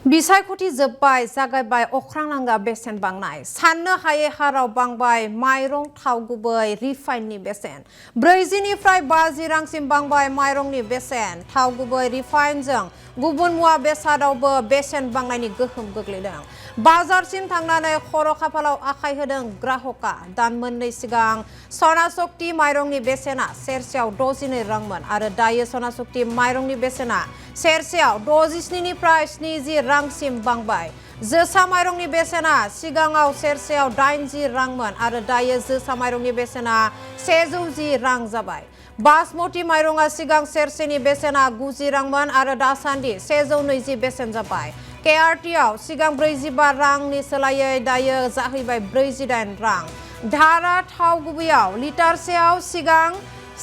बिसायख'थि जोब्बाय जागायबाय अख्रांनांगा बेसेन बांनाय साननो हायै हाराव बांबाय माइरं थाव गुबै रिफाइननि बेसेन 40 निफ्राय 50 रांसिम बांबाय माइरंनि बेसेन थाव गुबै रिफाइनजों गुबुन मुवा बेसादावबो बेसेन बांनायनि गोहोम गोग्लैदों बाजारसिम थांनानै खर' खाफालाव आखाइ होदों ग्राहकआ दान मोननै सिगां सना शक्ति माइरंनि बेसेना सेरसेयाव 62 रांमोन आरो दायो सना शक्ति माइरंनि बेसेना सेरसेयाव 67 निफ्राय 70 रांसिम बांबाय जोसा माइरंनि बेसेना सिगाङाव सेरसेयाव 80 रांमोन आरो दायो जोसा माइरंनि बेसेना 110 रां जाबाय बासमती माइरंआ सिगां सेरसेनि बेसेना 90 रांमोन आरो दासान्दि 120 बेसेन जाबाय केआरटिआव सिगां 45 रांनि सोलायै दायो जाहैबाय 48 रां धारा थाव गुबैयाव लिटारसेयाव सिगां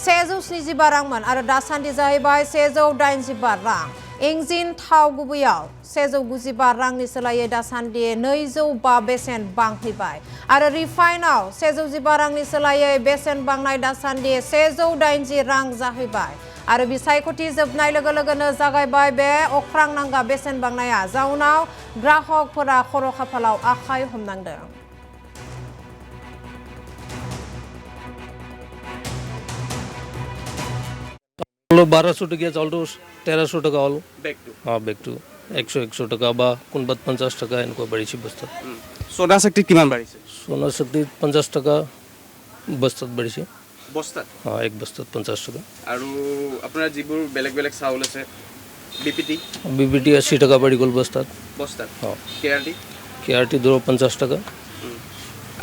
175 रांमोन आरो दासान्दि जाहैबाय 185 रां इंजिन थाव गुबैयाव 195 रांनि सोलायै दासान्दि 205 बेसेन बांहैबाय आरो रिफाइनआव 115 रांनि सोलायै बेसेन बांनाय दासान्दि 180 रां जाहैबाय आरो बिसायख'थि जोबनाय लोगो लोगोनो जागायबाय बे अख्रांनांगा बेसेन बांनाया जाउनाव ग्राहकफोरा खर' खाफालाव आखाइ हमनांदों হলো 1200 টাকা চাউলটো 1300 টাকা হলো বেগটো 100 টাকা বা কোনবাত 50 টাকা এনেকুৱা বাঢ়িছে বস্তাত সোনা শক্তি কিমান বাঢ়িছে সোনা শক্তি 50 টাকা বস্তাত বাঢ়িছে বস্তাত এক বস্তাত 50 টাকা আৰু আপোনাৰ যিবোৰ বেলেগ বেলেগ চাউল আছে বিপিটি 80 টাকা বাঢ়ি গ'ল বস্তাত কেআৰটি 50 টাকা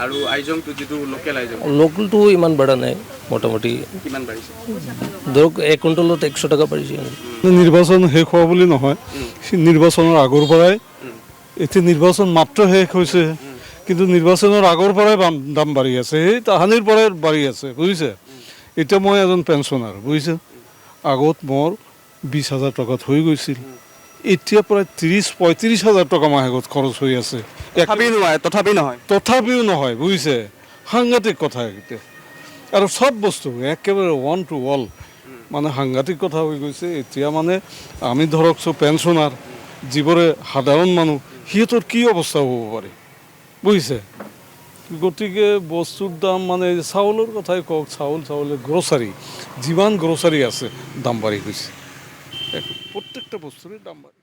আৰু আইজংটো যিটো লোকেলটো ইমান বাঢ়া নাই মোটামুটি কিমান বাঢ়িছে ধৰক 1 কুইণ্টলত 100 টাকা বাঢ়িছে নিৰ্বাচন শেষ হোৱা বুলি নহয় নিৰ্বাচনৰ আগৰ পৰাই এতিয়া নিৰ্বাচন মাত্ৰ শেষ হৈছে কিন্তু নিৰ্বাচনৰ আগৰ পৰাই দাম বাঢ়ি আছে এই তাহানিৰ পৰাই বাঢ়ি আছে বুজিছে এতিয়া মই এজন পেঞ্চনাৰ বুজিছে আগত মোৰ 20,000 টকাত হৈ গৈছিল এতিয়া প্ৰায় 30-35,000 টকা মাহেকত খৰচ হৈ আছে তথাপিও নহয় বুজিছে সাংঘাতিক কথা এতিয়া আৰু সব বস্তু একেবাৰে ওৱান টু অল মানে সাংঘাতিক কথা হৈ গৈছে এতিয়া মানে আমি ধৰক পেঞ্চনাৰ যিবোৰে সাধাৰণ মানুহ সিহঁতৰ কি অৱস্থা হ'ব পাৰে বুজিছে গতিকে বস্তুৰ দাম মানে চাউলৰ কথাই কওক চাউল গ্ৰচাৰী যিমান গ্ৰচাৰী আছে দাম বাঢ়ি গৈছে প্ৰত্যেকটা বস্তুৰে দাম বাঢ়ি